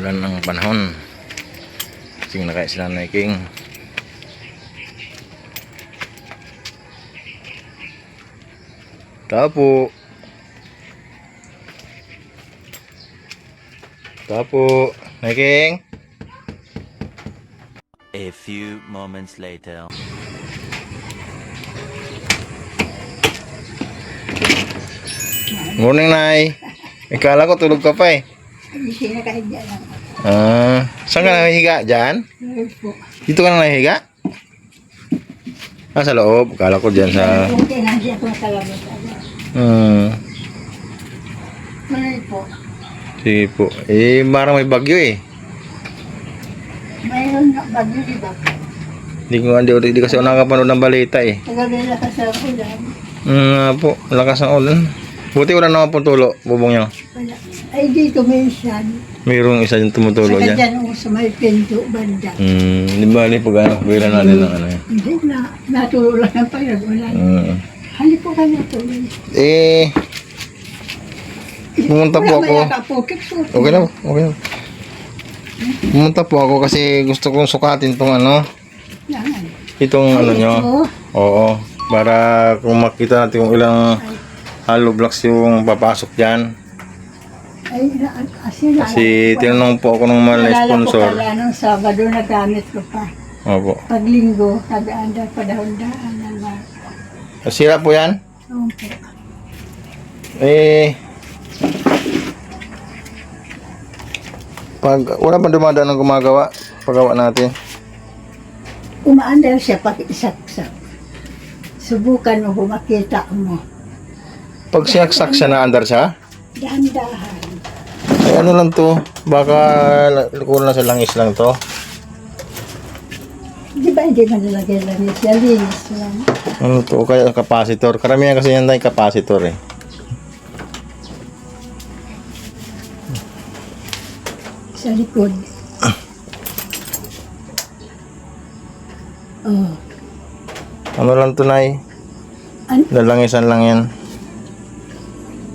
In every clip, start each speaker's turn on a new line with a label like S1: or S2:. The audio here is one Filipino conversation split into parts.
S1: Ulan ng panahon. Sing na kaya sila na iking. Tapo. Tapo. Naiking.
S2: A few moments later.
S1: Morning, Nay. Ikala ko tulog ka pa eh.
S3: Hindi na kahit dyan lang.
S1: Saan ka nahihiga? Diyan?
S3: Meron po.
S1: Dito ka na nahihiga? Sa loob. Akala ko dyan sa...
S3: Kung tinasya ko kalabot. Meron po.
S1: Sige po. Parang may bagyo eh.
S3: Mayroon na bagyo, di ba?
S1: Hindi kasi ako nakapanood ng balita eh.
S3: Tagabela ka sa ulan.
S1: Po. Lakas ng ulan. Buti wala naman pong tulo. Bubong niya.
S3: Wala. Ay, dito minsan.
S1: Mayroong isa yung tumutulo
S3: Saka
S1: dyan.
S3: dyan ako sa may pinto, banda.
S1: Di ba pag ano, bigla natin ng ano yan.
S3: Hindi na, natulo lang ang pag-ulan. Hali po kayo tuloy.
S1: Pumunta po ako.
S3: Wala makakapukit po.
S1: Okay na. Pumunta po ako kasi gusto kong sukatin tong ano.
S3: Yan.
S1: Itong ano nyo.
S3: Ito.
S1: Oo. Para kung makita natin kung ilang hollow blocks yung papasok dyan.
S3: Ay,
S1: Kasi tinanong po ako ng mga sponsor.
S3: Nalala ko pala nung Sabado na gamit ko pa.
S1: Opo.
S3: Pag Linggo, taga-anda pa daon-daan na.
S1: Sira po yan?
S3: Okay.
S1: Pag wala pa dumadaan ng gumagawa, paggawa natin.
S3: Umaandar siya pag isaksak. Subukan mo kung makita mo.
S1: Pag sinaksak siya na andar siya,
S3: Dahan-dahan.
S1: ay ano lang to, baka kulang na sa langis lang to.
S3: Di ba hindi man nilagay lang siya? Linis lang.
S1: Ano to, kaya capacitor. Karamihan kasi yan tayo capacitor eh.
S3: Sa likod. Oh.
S1: Ano lang to, Nay? Lalangisan lang yan.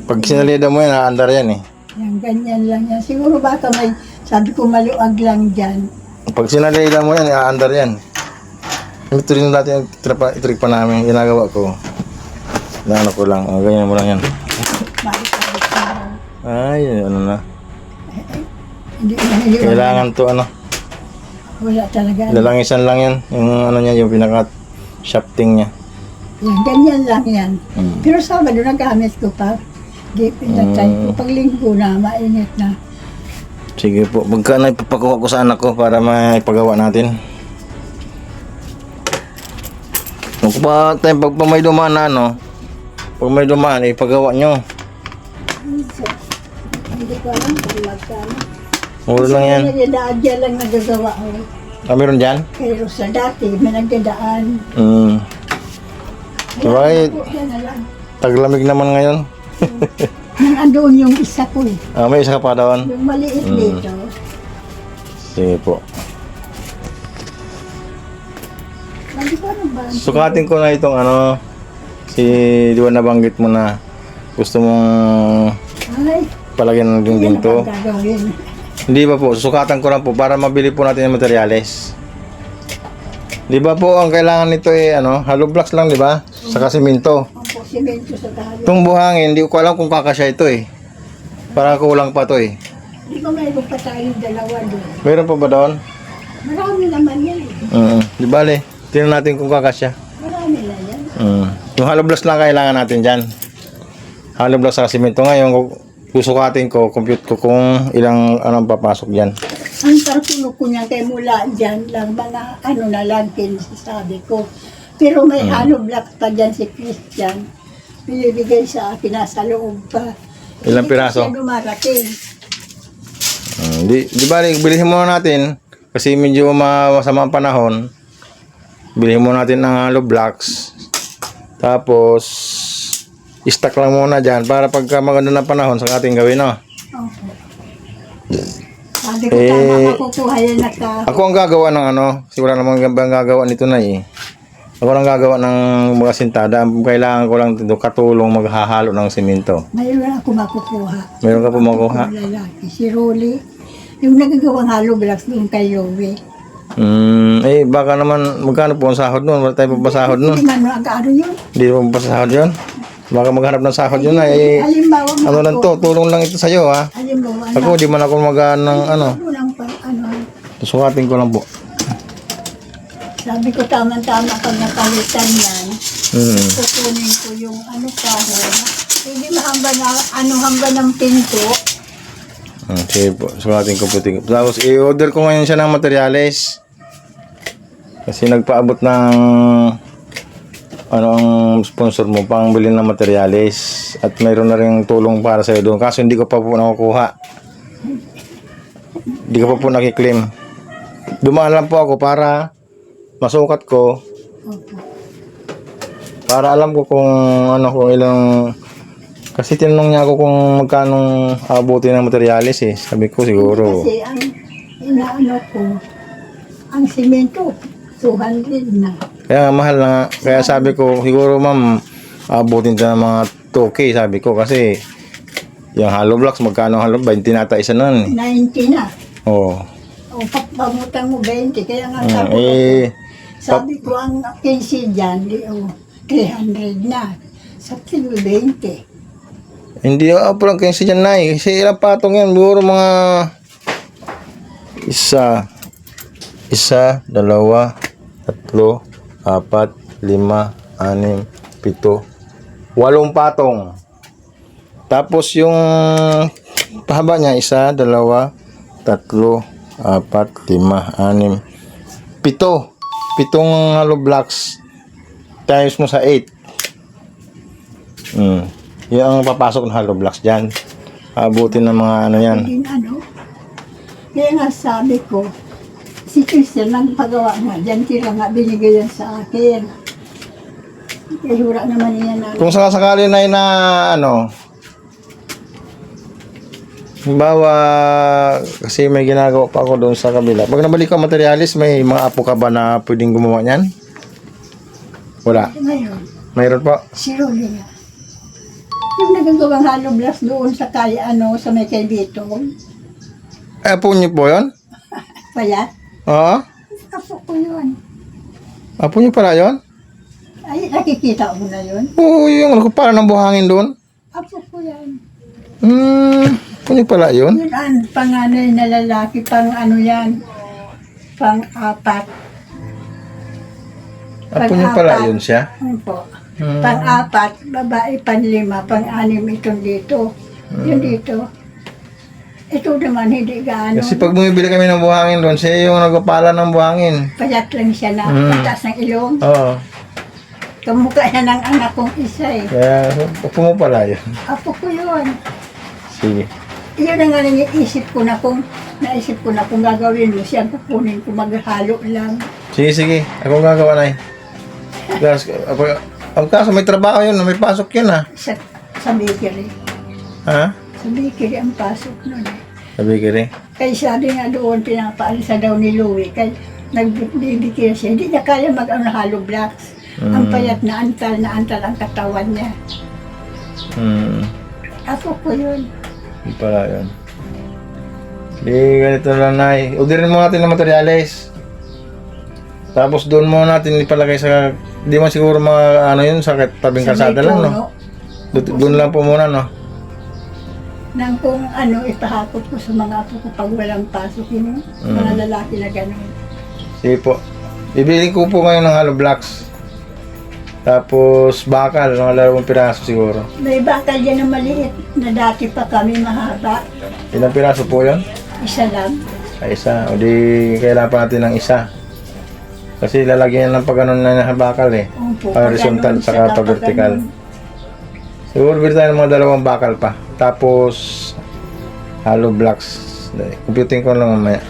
S1: Pag sinalida mo yan, naandar yan eh.
S3: Yan, ganyan lang yan. Siguro baka may, sabi ko maluag lang dyan.
S1: Pag sinalida mo yan, naandar yan. Ito rin natin itrik pa namin, ginagawa ko. Ano ko lang, ganyan mo lang yan.
S3: Balik-balik na.
S1: Ay, ano na.
S3: Hindi
S1: Kailangan to ano,
S3: wala talaga.
S1: lalangisan lang yan. Yung ano niya, yung pinaka-shafting niya.
S3: Yan, ganyan lang yan. Pero Sabado nagamit ko pa. Di pinatay ko. Pag Linggo na, mainit na.
S1: Sige po, magka na ipapakuha ko sa anak ko para maipagawa natin. Kung pa tayo pag may dumaan na ano, pag may dumaan, ipagawa nyo.
S3: So, hindi ko alam kung magkano.
S1: Muro lang yan.
S3: Nagdadaan dyan lang nagagawa ko.
S1: Meron dyan?
S3: Pero sa dati, may nagdadaan.
S1: Right.
S3: Yan na lang.
S1: Taglamig naman ngayon.
S3: Nandoon yung isa ko eh.
S1: May isa ka pa doon.
S3: Yung maliit dito.
S1: Sige po.
S3: Hindi ko ano ba?
S1: Sukatin ko na itong ano, di ba nabanggit mo na gusto mong
S3: Ay,
S1: palagyan ng dingding to.
S3: ano gagawin?
S1: Hindi ba po, susukatan ko lang po para mabili po natin yung materyales. Di ba po, ang kailangan nito ano, hollow blocks lang, di ba? Saka simento.
S3: Ang simento sa talo.
S1: Itong buhangin, hindi ko alam kung kakasya ito eh. Para kulang pa to eh.
S3: Hindi ko mayroon pa tayong dalawa doon.
S1: Meron pa ba doon?
S3: Marami naman yan eh.
S1: Di bale, tingnan natin kung kakasya.
S3: Marami na yan.
S1: Yung hollow blocks lang kailangan natin dyan. Hollow blocks saka simento. Ngayon, susukatin ko, compute ko kung ilang anong papasok dyan.
S3: Ang tartulo ko niya kay mula dyan lang, mga ano na lang sabi ko. Pero may hollow block pa dyan si Christian. Binibigay sa akin, nasa loob pa.
S1: Ilang piraso?
S3: Hindi siya dumarating.
S1: Di bali, bilhin muna natin. Kasi medyo masama ang panahon. Bilhin muna natin ng hollow blocks. Tapos, stock lang muna dyan para pagka maganda ng panahon sa ating gawin, no?
S3: Okay. Sabi ko, tama makukuha yan
S1: Ako ang gagawa ng ano, kasi wala namang gagawa nito na eh. Ako lang gagawa ng mga sintada. Kailangan ko lang dito katulong maghahalo ng simento.
S3: Mayroon ako makukuha.
S1: Meron ka po makuha?
S3: Lalaki. Si Rolly. Yung nagagawang hollow blocks doon kay Yowie.
S1: Baka naman, magkano po ang sahod nun? Wala tayo pa sahod nun.
S3: Hindi man mag-ano yun.
S1: Hindi mo pa sahod yun? Baka maghanap ng sahod yun na
S3: Halimbawa mo
S1: ano lang to, tulong lang ito sa'yo ha.
S3: Halimbawa
S1: Ako, di man ako mag ng ano.
S3: Walang pa, ano.
S1: Susukatin ko lang po.
S3: Sabi ko tama-tama pag napalitan yan. Kukunin ko yung ano kahon. Hindi mahamba na, hamba ng pinto.
S1: Sige po, sukatin ko po. Tapos i-order ko ngayon siya ng materyales. Kasi nagpaabot ng ang sponsor mo pang bilhin ng materyales. At mayroon na rin tulong para sa'yo doon. Kaso hindi ko pa po nakukuha. Hindi ko pa po nakiklaim. Dumaan lang po ako para masukat ko. Para alam ko kung kung ilang. Kasi tinanong niya ako kung magkano abutin ng materyales eh. Sabi ko siguro.
S3: Kasi ang inaano ko, ang simento, 200 na.
S1: Kaya mahal na nga. Kaya sabi ko siguro ma'am abutin siya ng mga 2K sabi ko. Kasi yung hollow blocks magkano hollow? 20 nata isa nun eh.
S3: 90 na.
S1: Oo.
S3: O pagpamutang mo 20, kaya nga sabi ko ang 15 dyan, 300 na. Sa kilo 20.
S1: Hindi ako lang kayo siya na eh. Kasi ilang patong yan. Siguro mga isa, dalawa, tatlo, apat, lima, anim, pito, 8 patong. Tapos yung pahaba niya, isa, dalawa, tatlo, apat, lima, anim, pito. 7 hollow blocks times mo sa 8. Yan ang papasok ng hollow blocks dyan. Abutin ng mga ano yan.
S3: Kaya nga sabi ko, si Christian nagpagawa nga dyan, tira nga binigay yan sa akin. Kaya hura naman yan na.
S1: Kung sakasakali na bawa kasi may ginagawa pa ako doon sa kabila. Pag nabalik ko materialis, may mga apo ka ba na pwedeng gumawa niyan? Wala.
S3: Ngayon,
S1: Mayroon po.
S3: si Rolly nga. Yung nagagawang hollow blocks doon sa kaya sa may kay Bitong.
S1: Apo niyo po yun?
S3: Payat.
S1: Oo.
S3: Apo ko yun.
S1: Apo niyo pala yun?
S3: Ay, nakikita mo na yun.
S1: Oo, yung para ng buhangin doon.
S3: Apo ko yan.
S1: Apo niyo pala yun?
S3: Yun ang panganay na lalaki, yan. Pang-4.
S1: Apo niyo pala yun siya?
S3: Po. Pang-4, babae, pang-5, pang-6 itong dito. Yun dito. Ito naman hindi gaano.
S1: Kasi pag bumibili kami ng buhangin doon, siya yung nagpapala ng buhangin.
S3: Payat lang siya na pataas ng ilong.
S1: Oo.
S3: Kamukha yan ng anak kong isa eh.
S1: Kaya, apo mo pala yun.
S3: Apo ko yun.
S1: Sige.
S3: Iyon ang nga naisip ko na kung gagawin mo siya, kukunin ko maghalo lang.
S1: Sige. Ako gagawa na eh. Ang kaso may trabaho yun, may pasok yun ha.
S3: Sa bakery.
S1: Ha?
S3: Sa bakery ang pasok nun eh.
S1: Sabi ka rin.
S3: Kaya sabi nga doon, pinapaalisa daw ni Louie. Kaya nagbibigay siya. Hindi niya kaya hollow blocks. Ang payat na antal ang katawan niya. Ako ko yun.
S1: Hindi pala yun. Di ganito lang na eh. Udirin mo natin ng materyales. Tapos doon mo natin ipalagay sa... Di man siguro mga yun sa tabing
S3: Sa
S1: kalsada
S3: may
S1: lang no?
S3: puno.
S1: Doon lang po muna no?
S3: Nang kung ipahakot ko sa mga apo ko pag walang pasok yung mga lalaki na gano'n.
S1: Sige po. Bibili ko po ngayon ng hollow blocks. Tapos bakal, mga 2 piraso siguro.
S3: May bakal yan na maliit na dati pa kami mahaba.
S1: Ilang piraso po yun?
S3: Isa lang.
S1: Ay, isa. O di kailangan pa natin ng isa. Kasi lalagyan ng pag-anon na bakal eh.
S3: Opo,
S1: Horizontal
S3: pag-anon,
S1: saka
S3: saka
S1: vertical.
S3: pag-anon.
S1: Siguro bili tayo ng mga 2 bakal pa. Tapos hollow blocks. Computing ko lang mamaya.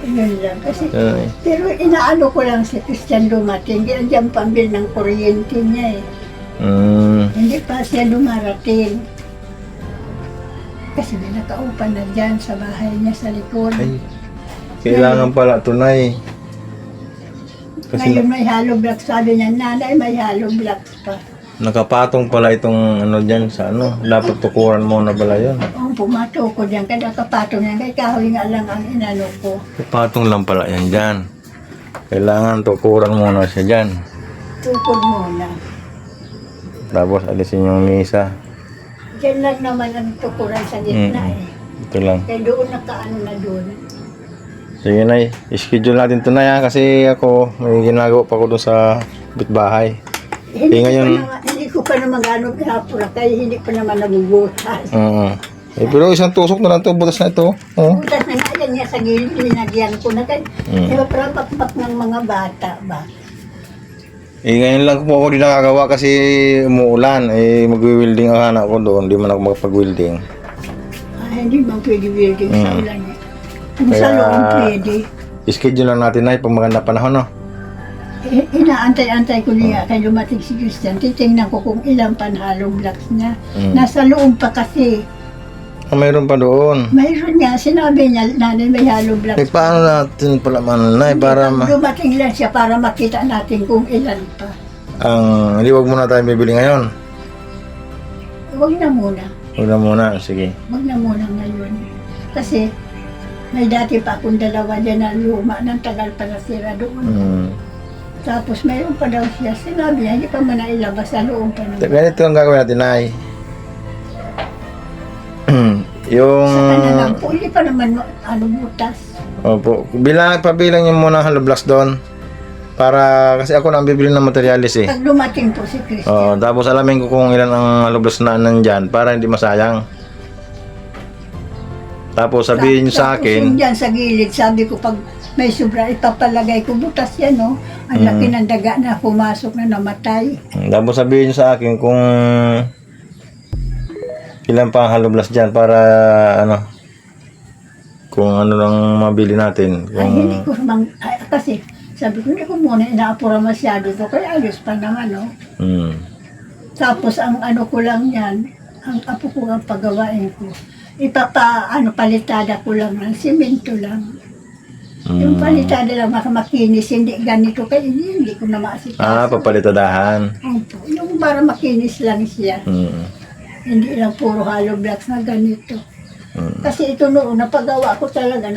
S3: Yun lang. Kasi,
S1: Yun eh.
S3: pero inaano ko lang si Christian dumating. Hindi andyan pambil ng kuryente niya eh. Hindi pa siya dumarating. Kasi may nakaupan na dyan sa bahay niya sa likod.
S1: Ay, kailangan pala tunay. Kasi
S3: Ngayon may hollow blocks. Sabi niya, nanay may hollow blocks pa.
S1: Nakapatong pala itong ano dyan sa ano. Dapat tukuran mo na pala yun.
S3: Ang pumato ko dyan, kada kapatong yan, kay kahoy nga lang ang inano ko.
S1: Patong lang pala yan dyan. Kailangan tukuran muna siya dyan.
S3: Tukod muna.
S1: Tapos alisin yung misa.
S3: Diyan lang naman ang tukuran sa gitna eh.
S1: Ito lang.
S3: Kaya doon nakaano na doon.
S1: Sige Nay, i-schedule natin ito na yan kasi ako may ginagawa pa ko doon sa bitbahay.
S3: Hindi ko pa naman ano pinapura kaya hindi pa naman nagubutas.
S1: Oo. Pero isang tusok na lang ito, butas na ito. Oh.
S3: Butas na nga yan niya sa gilid, linagyan ko na kaya. Diba parang pakpak ng mga bata ba?
S1: Ngayon lang po ako di nakagawa kasi umuulan. Mag-welding ang anak ko doon, di man ako makapag-welding.
S3: Hindi man pwede building sa ulan eh. Kung sa
S1: Kaya-
S3: loob pwede.
S1: I-schedule lang natin na pag maganda panahon, no?
S3: Inaantay-antay ko niya kay dumating si Christian. Titingnan ko kung ilang panhalong blocks niya. Nasa loob pa kasi.
S1: Mayroon pa doon.
S3: Mayroon niya, sinabi niya, nanay may hollow blocks.
S1: Paano natin pala Nay para
S3: Dumating lang siya para makita natin kung ilan pa.
S1: hindi wag muna tayo bibili ngayon.
S3: Huwag na muna.
S1: Huwag na muna, sige.
S3: Huwag na muna ngayon. Kasi may dati pa akong dalawa dyan na luma ng tagal pa nasira doon. Tapos mayroon pa daw siya. Sinabi niya, hindi pa man nailabas sa loob pa naman.
S1: Ganito ang gagawin natin, Nay. Yung...
S3: Sa kanya lang po, hindi pa naman butas.
S1: Opo. Pabilang niyo muna ang hollow blocks doon. Para, kasi ako na ang bibili ng materialis eh.
S3: Pag dumating po si Christian.
S1: Oo, tapos alamin ko kung ilan ang hollow blocks na nandyan para hindi masayang. Tapos sabihin niyo sa
S3: Tapos yung
S1: akin,
S3: dyan sa gilid, sabi ko pag may sobra, ipapalagay ko butas yan, no? Ang laki ng daga na pumasok na namatay.
S1: tapos sabihin niyo sa akin kung ilan pa ang hollow blocks dyan para ano, kung ano lang mabili natin.
S3: Ay, hindi
S1: Kung,
S3: ko kasi sabi ko, hindi ko muna inaapura masyado to, kaya ayos pa naman, no? Tapos ang ano ko lang yan, ang apo ko ang pagawain ko. Palitada ko lang ng simento lang. Yung palitada lang makinis, hindi ganito, kaya hindi ko na maasikaso.
S1: papalitadahan.
S3: Opo, yung para makinis lang siya. Hindi lang puro hollow blocks na ganito. Kasi ito noon, napagawa ko talaga,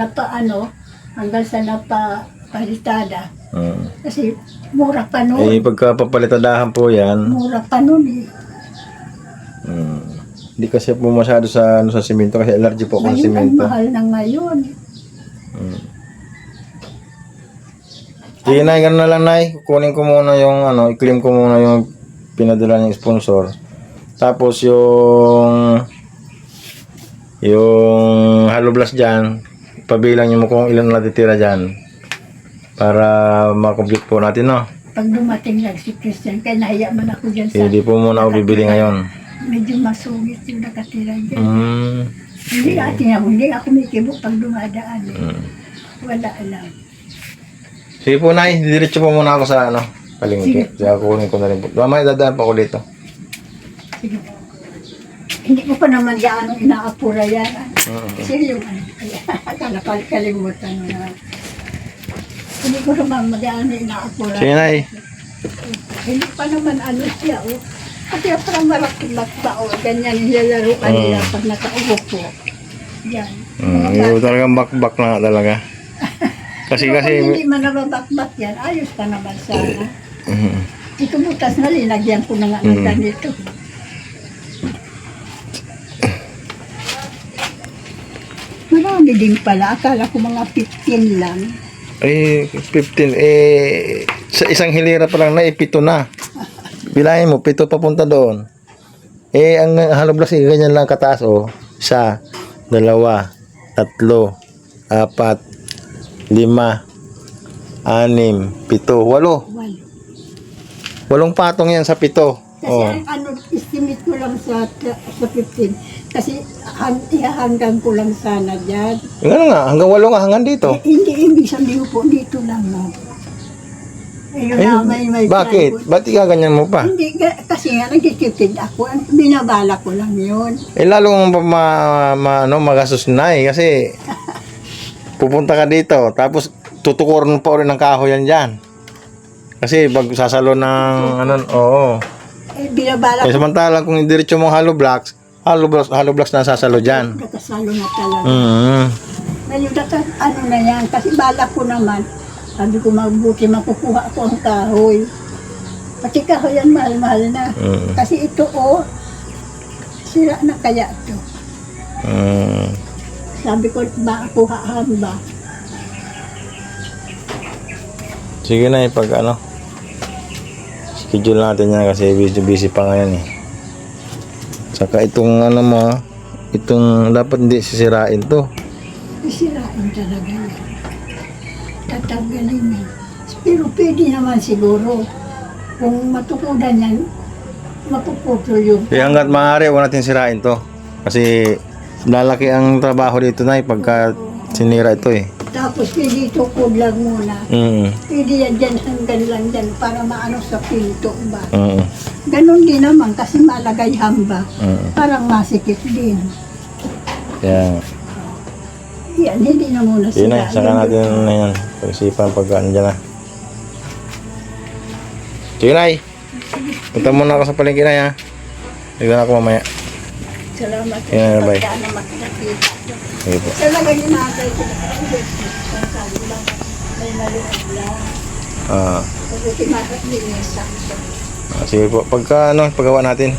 S3: hanggang sa napalitada. Kasi mura pa noon.
S1: Pagka papalitadahan po yan,
S3: Mura pa noon eh.
S1: hindi kasi po masyado sa simento kasi allergy po ako sa
S3: Ngayon ang
S1: simento.
S3: mahal na ngayon.
S1: Sige Nay, ganun na lang Nay. Kukunin ko muna yung i-claim ko muna yung pinadala ng sponsor. Tapos yung hollow blocks dyan, pabilang niyo mo kung ilan natitira dyan. Para ma-complete po natin, no?
S3: Pag dumating lang si Christian, kaya nahiya man ako dyan sa...
S1: Hindi po muna ako bibili ngayon.
S3: Medyo masungit yung nakatira dyan. Hindi ako may kibo pag dumadaan eh. Wala alam.
S1: Sige po Nay, diretso po muna ako sa palengke. Kaya kukunin ko na rin po. Mamaya dadaan pa ako dito.
S3: Sige. Hindi ko pa naman gaano inaapura yan. Kasi yung akala pa kalimutan mo naman. Hindi ko naman magaano inaapura.
S1: Sige Nay.
S3: Hindi pa naman siya Kasi parang malaki-lak pa ganyan nilalaruan nila pag nakaupo. Yan.
S1: Yung talagang bakbak na nga talaga. Kasi
S3: Kung hindi man nababakbak yan, ayos pa naman sana. Ito butas na linagyan ko na nga ng ganito. Marami din pala. Akala ko mga 15 lang.
S1: 15. Sa isang hilera pa lang na, 7 na. Bilahin mo, 7 papunta doon. Ang hollow blocks, ganyan lang kataas, 1, 2, 3, 4, 5, 6, 7, 8. 8 patong yan sa 7.
S3: Kasi ang estimate ko lang sa 15. Kasi hanggang ko lang sana dyan.
S1: Hanggang 8 nga, hanggang dito.
S3: Hindi ibig sabihin po dito lang. No? May
S1: Bakit? Ba't ganyan mo pa?
S3: Hindi, kasi nga nagtitipid ako. Binabala ko lang yun.
S1: Lalong magastos na kasi pupunta ka dito, tapos tutukuran pa ulit ng kahoy yan dyan. Kasi pag sasalo ng
S3: binabala
S1: Eh,
S3: ko.
S1: samantalang kung diretso mong hollow blocks na sasalo dyan.
S3: Nakasalo na talaga.
S1: Mm.
S3: Ngayon, ano na yan, kasi balak ko naman, sabi ko mabuti makukuha ko ang kahoy. Pati kahoy yan, mahal-mahal na. Kasi ito, sira na kaya ito. Sabi ko, baka kuhaan ba?
S1: Sige na pag schedule natin yan kasi busy pa ngayon eh. Saka itong itong dapat hindi sisirain to.
S3: Sirain talaga yan. Tatanggalin yan. Pero pwede naman siguro. Kung matukudan yan, mapuputol yung...
S1: Kaya hanggat maaari, huwag natin sirain to. Kasi lalaki ang trabaho dito na pagka sinira ito eh.
S3: Tapos pwede tukod lang muna. Pwede yan dyan hanggang lang dyan para maano sa pinto ba. Ganon din naman kasi malagay hamba. Parang masikip din.
S1: Kaya,
S3: Yan, hindi na muna
S1: yun na,
S3: sila.
S1: saka natin na yan. Pag-isipan pagka andyan na. Sige na punta muna ako sa palengke na ha. Tignan ako mamaya.
S3: Salamat po
S1: Yan,
S3: sa
S1: bye.
S3: pagkaan na makikita.
S1: Sige po.
S3: Talaga ginagay ko na sabi lang, may maliit lang.
S1: Ah,
S3: Kasi tinatag din niya sa
S1: sige po. Pagka paggawa natin.